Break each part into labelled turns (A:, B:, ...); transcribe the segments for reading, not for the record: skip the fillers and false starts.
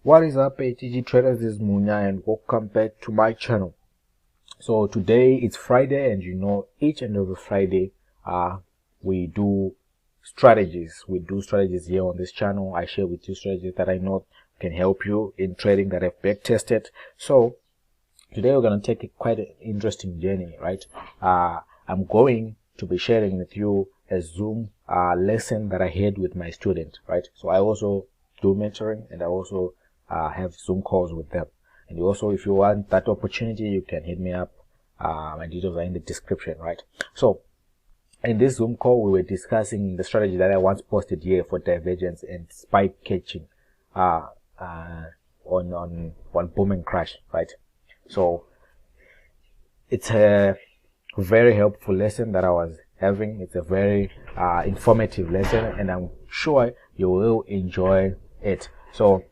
A: What is up, ATG traders? This is Munya and welcome back to my channel. So today it's Friday, and you know each and every Friday we do strategies. We do strategies here on this channel. I share with you strategies that I know can help you in trading that I've back tested. So today we're going to take quite an interesting journey, right? I'm going to be sharing with you a Zoom lesson that I had with my student, right? So I also do mentoring, and I also have Zoom calls with them. And also, if you want that opportunity, you can hit me up. My details are in the description, right? So in this Zoom call, we were discussing the strategy that I once posted here for divergence and spike catching on boom and crash, right? So it's a very helpful lesson that I was having. It's a very informative lesson, and I'm sure you will enjoy it. So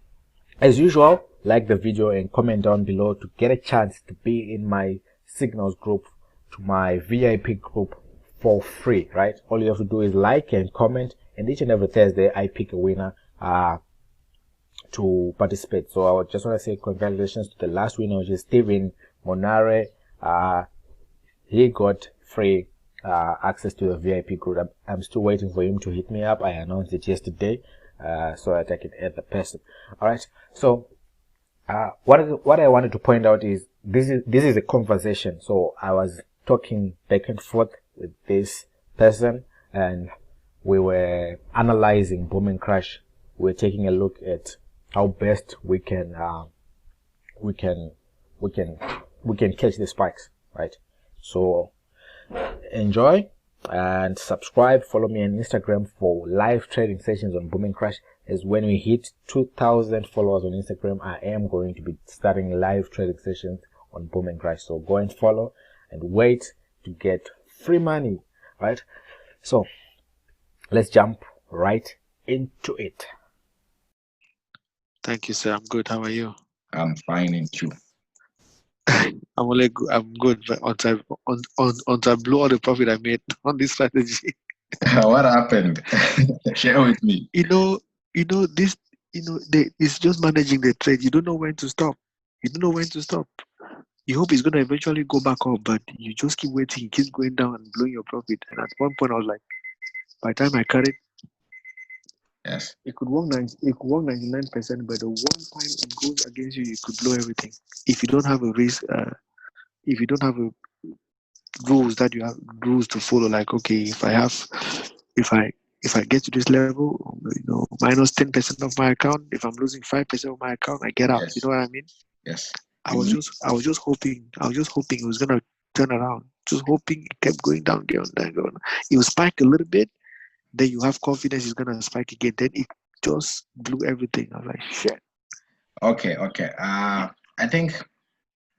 A: as usual, like the video and comment down below to get a chance to be in my signals group, to my VIP group for free, right? All you have to do is like and comment, and each and every Thursday I pick a winner to participate. So I just want to say congratulations to the last winner, which is Steven Monare. He got free access to the VIP group. I'm still waiting for him to hit me up. I announced it yesterday so that I can add the person. All right. So what I wanted to point out is this is a conversation. So I was talking back and forth with this person, and we were analyzing boom and crash. We're taking a look at how best we can catch the spikes, right? So enjoy and subscribe. Follow me on Instagram for live trading sessions on boom and crash. As when we hit 2,000 followers on Instagram, I am going to be starting live trading sessions on boom and crash. So go and follow and wait to get free money, right? So let's jump right into it.
B: Thank you, sir. I'm good. How are you?
C: I'm fine, and you?
B: I'm good, but until I blew all the profit I made on this strategy.
C: What happened? Share with me.
B: This, it's just managing the trade. You don't know when to stop. You don't know when to stop. You hope it's gonna eventually go back up, but you just keep waiting. It keeps going down and blowing your profit. And at one point, I was like, by the time I carried,
C: Yes.
B: it could work 99%, but the one time it goes against you, you could blow everything. If you don't have a risk, if you don't have a rules that you have rules to follow, like okay, if I get to this level, minus 10% of my account. If I'm losing 5% of my account, I get out.
C: Yes.
B: You know what I mean?
C: Yes.
B: I was just hoping it was gonna turn around. Just hoping it kept going down. It will spike a little bit, then you have confidence it's gonna spike again. Then it just blew everything. I was like, shit.
C: Okay. I think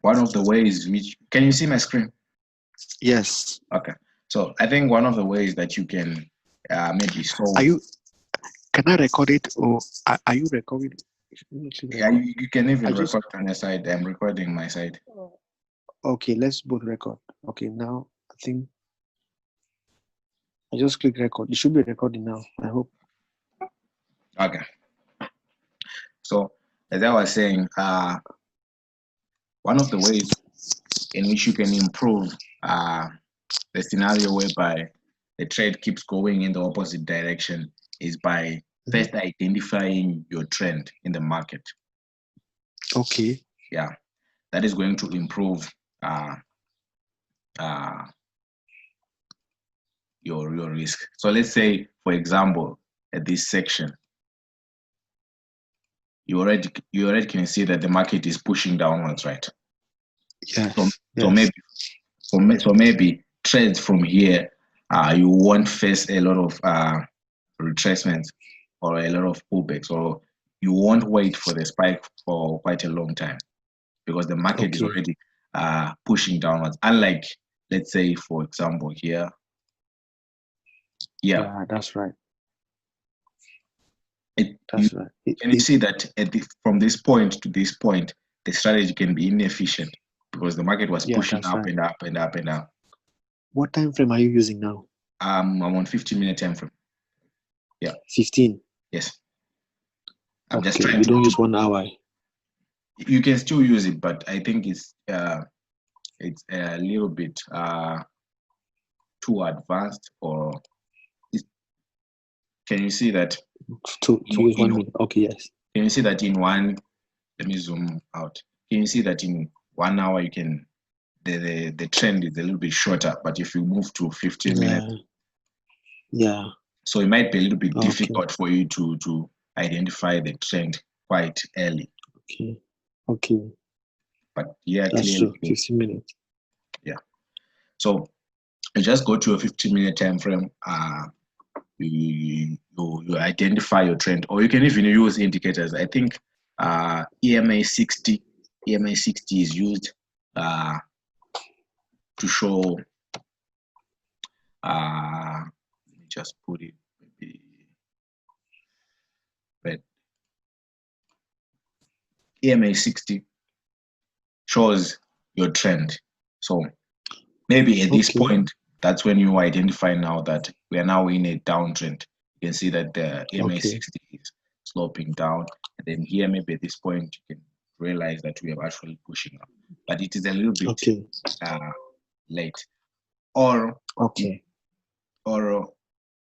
C: one of the ways which can you see my screen?
B: Yes.
C: Okay. So I think one of the ways that you can maybe solve.
B: Can I record it, or are you recording?
C: Yeah, you can even record on your side. I'm recording my side.
B: Okay, let's both record. Okay, now I think I just click record. It should be recording now, I hope.
C: Okay. So as I was saying, one of the ways in which you can improve the scenario whereby the trade keeps going in the opposite direction is by first identifying your trend in the market.
B: Okay.
C: Yeah, that is going to improve your risk. So let's say, for example, at this section, you already can see that the market is pushing downwards, right?
B: Yes.
C: So maybe trades from here, you won't face a lot of retracements or a lot of pullbacks, or you won't wait for the spike for quite a long time because the market is already pushing downwards. Unlike, let's say, for example, here.
B: Yeah, that's right.
C: Can you see that from this point to this point, the strategy can be inefficient because the market was pushing up and up and up and up.
B: What time frame are you using now?
C: I'm on 15-minute time frame. Yeah.
B: 15.
C: Yes.
B: I'm just trying. You don't use 1 hour.
C: You can still use it, but I think it's a little bit too advanced. Or can you see that?
B: To use 1 minute. Okay, yes.
C: Can you see that in one? Let me zoom out. Can you see that in 1 hour you can the trend is a little bit shorter, but if you move to 15 minutes,
B: yeah.
C: So it might be a little bit difficult for you to identify the trend quite early.
B: Okay.
C: But yeah,
B: that's
C: clearly,
B: true. 15 minutes.
C: Yeah. So you just go to a 15-minute time frame. You identify your trend, or you can even use indicators. I think EMA 60 is used to show. Let me just put it maybe. But EMA 60 shows your trend. So maybe at this point, that's when you identify now that we are now in a downtrend. You can see that the EMA 60 is sloping down. And then here, maybe at this point, you can realize that we are actually pushing up. But it is a little bit late. Or the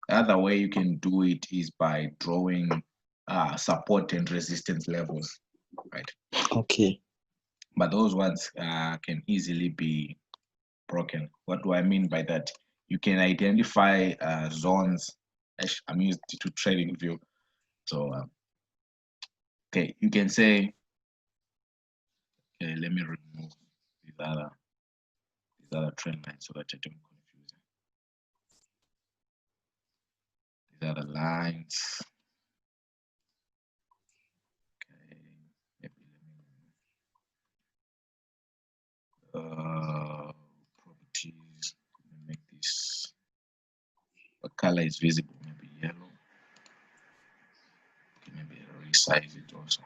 C: other way you can do it is by drawing support and resistance levels, right?
B: Okay.
C: But those ones can easily be broken. What do I mean by that? You can identify zones. I'm used to trading view. So, okay, you can say, okay, let me remove these other trend lines so that I don't confuse them. These other lines. Okay, maybe let me properties. Let me make this. What color is visible? Maybe yellow. Okay, maybe I'll resize it also.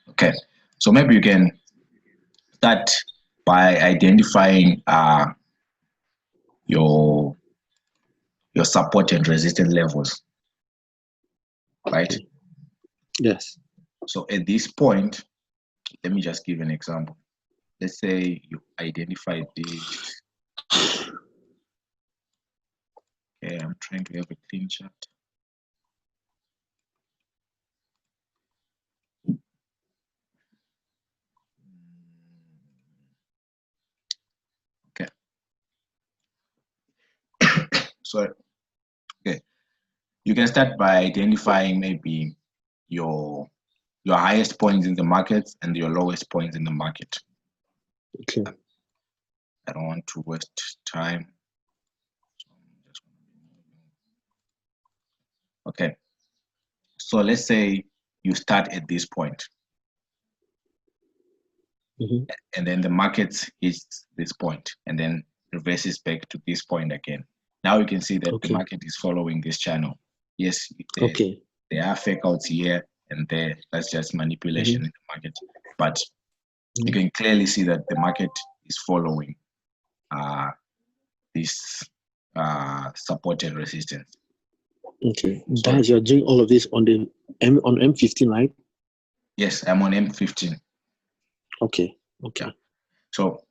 C: Okay, so maybe you can start by identifying your support and resistance levels, right?
B: Yes.
C: So at this point, let me just give an example. Let's say you identify this. Okay, I'm trying to have a clean chart. Okay. So, okay, you can start by identifying maybe your highest points in the market and your lowest points in the market.
B: Okay.
C: I don't want to waste time. Okay. So let's say you start at this point. And then the market hits this point and then reverses back to this point again. Now you can see that the market is following this channel. Yes, there are fake outs here and there. That's just manipulation in the market. But you can clearly see that the market is following this support and resistance.
B: Okay. Guys, you're doing all of this on the on M15, right?
C: Yes, I'm on M15.
B: Okay.
C: So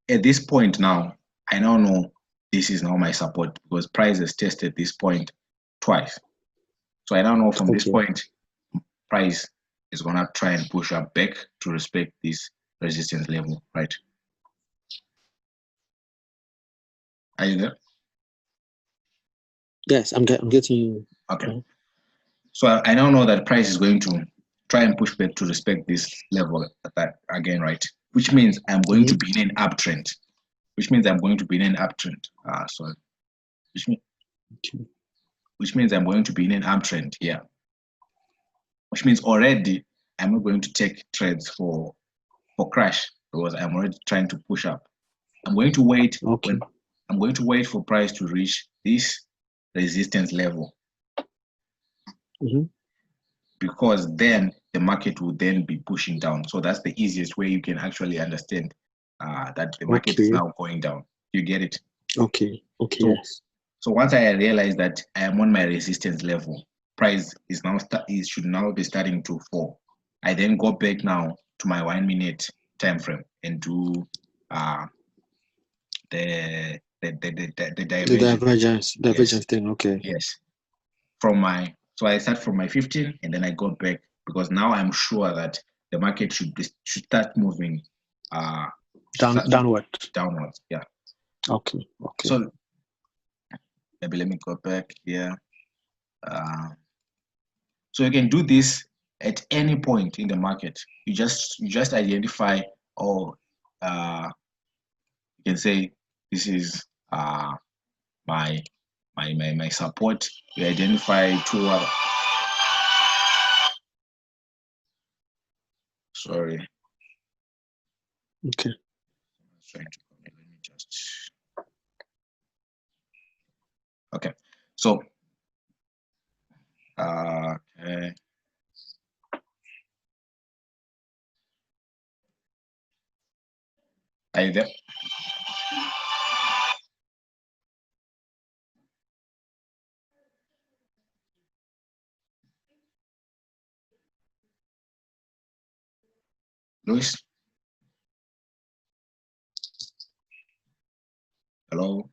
C: at this point now, I now know this is now my support because price has tested this point twice. So I now know from this point, price is gonna try and push up back to respect this resistance level, right? Are you there?
B: Yes, I'm getting you.
C: Okay. So I now know that price is going to try and push back to respect this level again, right? Which means I'm going to be in an uptrend. Which means I'm going to be in an uptrend. Which means I'm going to be in an uptrend here. Which means already I'm not going to take trades for crash because I'm already trying to push up. I'm going to wait. I'm going to wait for price to reach this resistance level. Because then the market will then be pushing down. So that's the easiest way you can actually understand that the market is now going down. You get it?
B: Okay.
C: So
B: Yes.
C: So once I realized that I am on my resistance level, price is now should now be starting to fall. I then go back now to my 1 minute time frame and do the
B: The
C: divergence. Yes,
B: divergence thing. Okay.
C: yes. So I start from my 15 and then I go back because now I'm sure that the market should start moving
B: Downward.
C: downwards. Yeah.
B: Okay. Okay.
C: So maybe let me go back here. So you can do this at any point in the market. You just identify, or you can say this is my my support. You identify two other. Sorry.
B: Okay.
C: Trying to let me just. Okay. So okay. Are you there? Luis? Hello?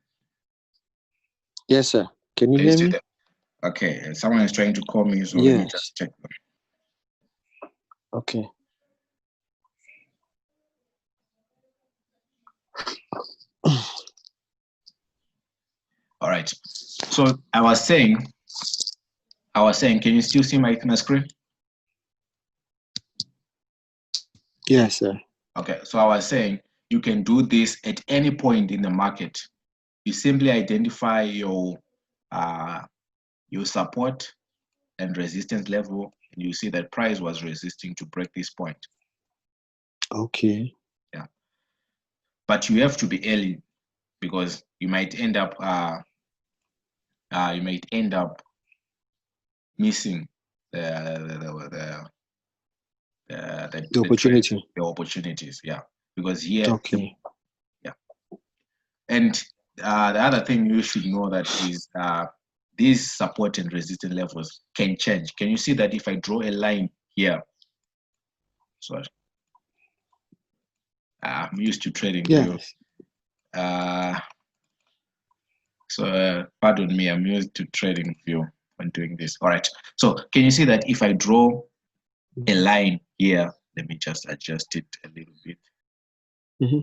B: Yes, sir. Can you
C: Are you
B: hear
C: still
B: me?
C: there? Okay, someone is trying to call me, so let me
B: Yes.
C: just check.
B: Okay.
C: All right. So I was saying, can you still see my screen?
B: Yes, sir.
C: Okay, so I was saying you can do this at any point in the market. You simply identify your support and resistance level, and you see that price was resisting to break this point.
B: Okay.
C: Yeah, but you have to be early because you might end up missing
B: The opportunity.
C: the opportunities. Yeah, because here,
B: Okay.
C: yeah, and the other thing you should know that is these support and resistance levels can change. Can you see that if I draw a line here? Sorry, I'm used to trading view.
B: Yes.
C: So pardon me, I'm used to trading view when doing this. All right. So can you see that if I draw a line here, let me just adjust it a little bit.
B: Mm-hmm.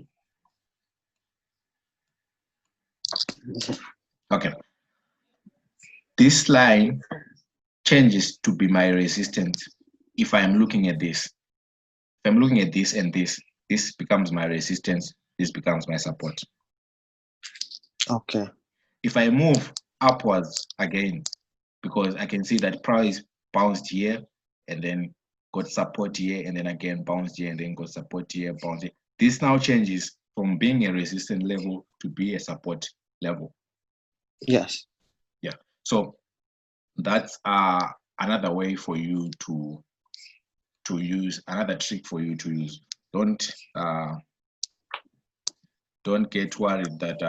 C: Okay. This line changes to be my resistance if I am looking at this. If I'm looking at this and this becomes my resistance, this becomes my support.
B: Okay.
C: If I move upwards again, because I can see that price bounced here and then got support here and then again bounced here and then got support here, bounced here. This now changes from being a resistance level to be a support level.
B: Yes.
C: Yeah. So that's another way for you to use, another trick for you to use. Don't get worried that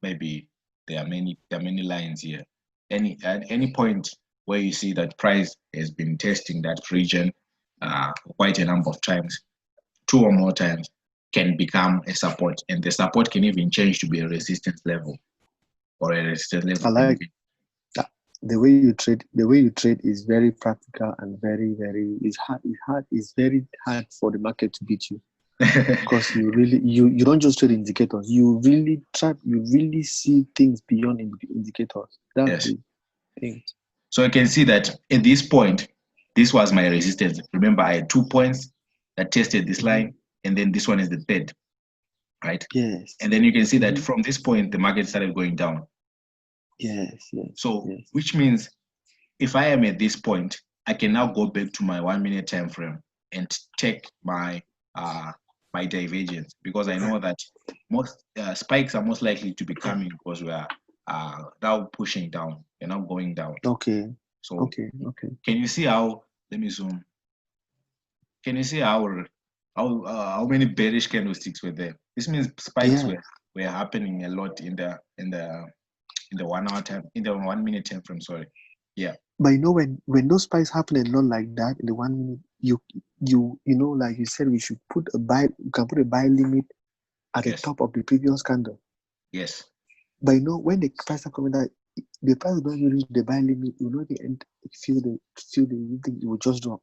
C: maybe there are many lines here. At any point where you see that price has been testing that region quite a number of times, 2 or more times, can become a support, and the support can even change to be a resistance level or a resistance level.
B: I like that. The way you trade. The way you trade is very practical and very, very. It's hard. It's very hard for the market to beat you because you don't just trade indicators. You really see things beyond indicators. That's
C: Yes.
B: the thing.
C: So you can see that at this point, this was my resistance. Remember, I had 2 points that tested this line, and then this one is the third, right?
B: Yes.
C: And then you can see that from this point, the market started going down.
B: Yes.
C: So, which means if I am at this point, I can now go back to my 1 minute time frame and take my my divergence, because I know that most spikes are most likely to be coming because we are now pushing down. We're now going down.
B: Okay.
C: So
B: Okay.
C: can you see how? Let me zoom. Can you see how many bearish candlesticks were there? This means spikes were happening a lot in the in the 1 hour time, in the 1 minute time frame. Sorry. Yeah.
B: But you know, when those spikes happen a lot like that in the 1 minute, you know, like you said, we should put a buy. You can put a buy limit at the
C: Yes.
B: top of the previous candle.
C: Yes.
B: But you know, when the price are coming down, the price will not even reach the buy limit. You know, the end feel the you think it will just drop.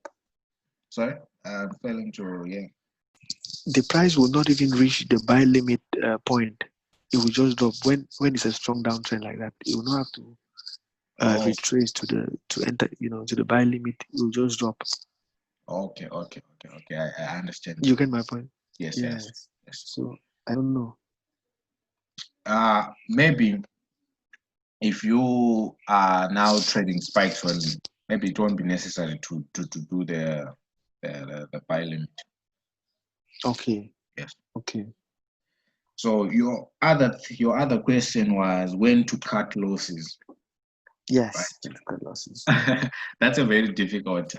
C: Sorry, I'm failing to
B: The price will not even reach the buy limit point. It will just drop when it's a strong downtrend like that. It will not have to retrace to enter, you know, to the buy limit. It will just drop.
C: Okay. I understand.
B: You get my point?
C: Yes.
B: So I don't know.
C: Maybe if you are now trading spikes only, maybe it won't be necessary to do the buy limit.
B: Okay.
C: Yes.
B: Okay.
C: So your other question was when to cut losses.
B: Yes.
C: Right.
B: When to cut losses.
C: That's a very difficult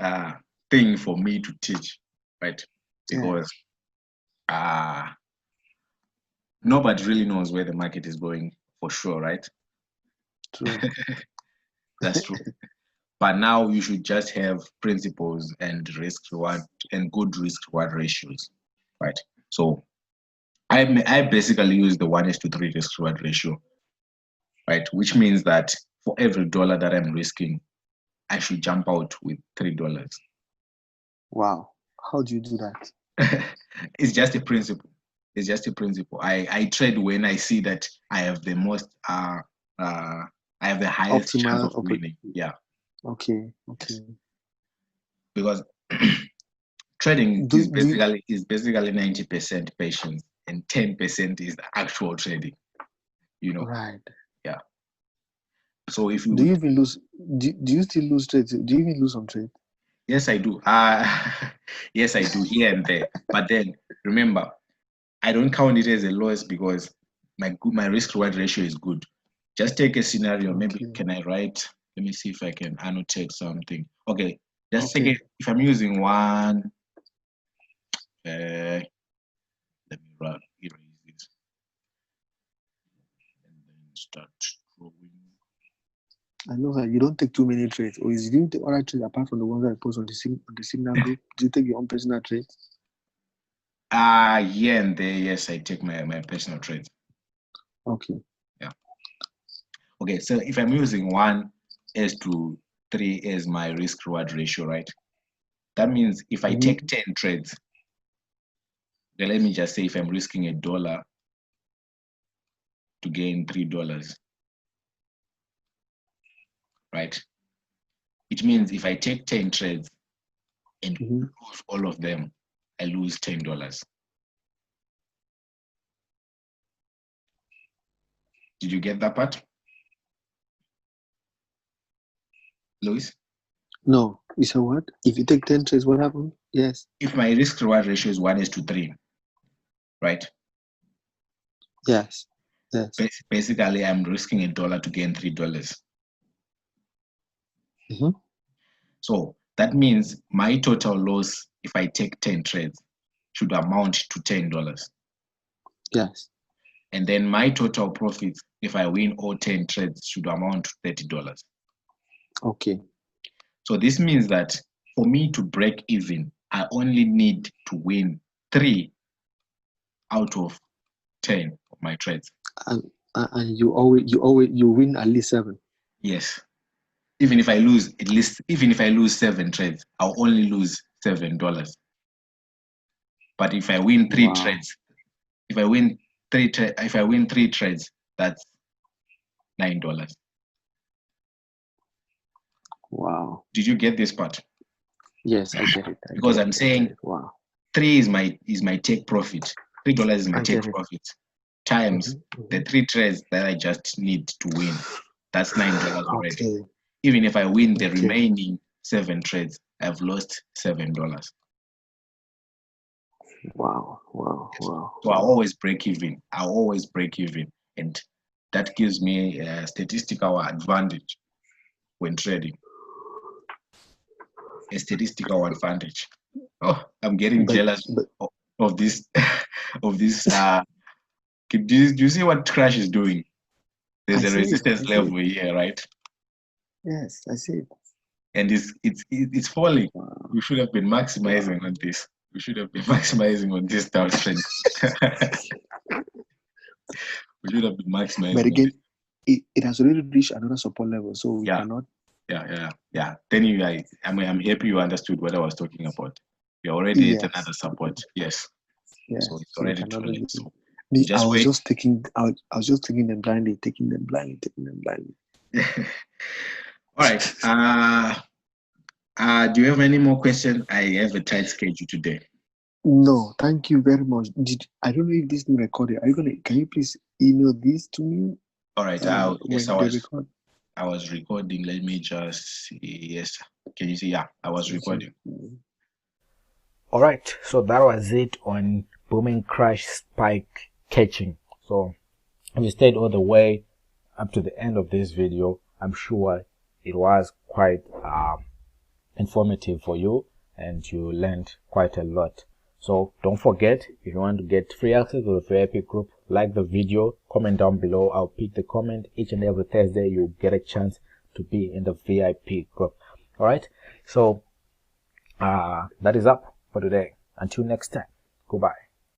C: thing for me to teach, right? Because nobody really knows where the market is going for sure, right?
B: True.
C: That's true. But now you should just have principles and risk reward and good risk reward ratios, right? So I basically use the 1:3 risk reward ratio, right? Which means that for every dollar that I'm risking, I should jump out with $3.
B: Wow. How do you do that?
C: It's just a principle. It's just a principle. I trade when I see that I have the most I have the highest chance of winning. Yeah.
B: Okay.
C: Because trading is basically 90% patience and 10% is the actual trading. You know.
B: Right.
C: Yeah. So if you
B: do you even lose? Do you still lose trades? Do you even lose on trade?
C: Yes, I do. Yes, I do here and there. But then remember, I don't count it as a loss because my risk reward ratio is good. Just take a scenario.
B: Okay.
C: Maybe can I write? Let me see if I can annotate something. Okay, just take it. If I'm using one, let me erase this and then start drawing.
B: I know that you don't take too many trades, or is you take other trades apart from the ones that I post on the Signal group? Do you take your own personal trades?
C: Yeah and there. Yes, I take my personal trades.
B: Okay.
C: Yeah. Okay, so if I'm using 1:3 as my risk reward ratio, right? That means if I take 10 trades, then let me just say if I'm risking $1 to gain $3, right? It means if I take 10 trades and lose all of them, I lose $10. Did you get that part? Louis?
B: No. You said what? If you take 10 trades, what happens? Yes.
C: If my risk reward ratio is 1:3, right?
B: Yes.
C: Basically, I'm risking $1 to gain $3. So that means my total loss if I take 10 trades should amount to $10.
B: Yes.
C: And then my total profits if I win all 10 trades should amount to $30.
B: Okay.
C: So this means that for me to break even, I only need to win 3 out of 10 of my trades.
B: And you win at least 7.
C: Yes. Even if I lose 7 trades, I'll only lose $7. But if I win 3 trades, if I win 3 trades, that's $9.
B: Wow.
C: Did you get this part?
B: Yes, I get it.
C: Because I'm saying 3 is my take profit. $3 is my take profit times the 3 trades that I just need to win. That's $9 already.
B: Okay.
C: Even if I win the remaining 7 trades, I've lost $7.
B: Wow.
C: So I always break even. And that gives me a statistical advantage when trading. A statistical advantage. Oh, I'm getting jealous of this. Do you see what Crash is doing? There's a
B: I
C: resistance
B: see
C: level
B: it.
C: here, right?
B: Yes, I see it.
C: And it's falling.
B: Wow.
C: We should have been maximizing on this. We should have been maximizing on this downtrend. We should have been maximizing
B: But
C: on
B: again,
C: this.
B: it has already reached another support level, so we
C: Yeah.
B: cannot.
C: Yeah. Then I'm happy you understood what I was talking about. You're already at
B: Yes.
C: another support. Yes.
B: Yeah.
C: So it's
B: So we
C: already
B: cannot
C: trending.
B: really.
C: So
B: Me, I
C: just
B: was
C: wait.
B: just taking. I was just taking them blindly, taking them blindly.
C: All right. Do you have any more questions? I have a tight schedule today.
B: No, thank you very much. I don't know if this is recorded. Are you gonna? Can you please email this to me?
C: All right. Yes,
B: When they record.
C: I was recording. Let me just see. Yes. Can you see? Yeah, I was recording.
A: All right. So that was it on booming crash spike catching. So if you stayed all the way up to the end of this video, I'm sure it was quite informative for you and you learned quite a lot. So don't forget, if you want to get free access to the VIP group, like the video, comment down below. I'll pick the comment each and every Thursday. You'll get a chance to be in the VIP group. All right. So that is up for today. Until next time. Goodbye.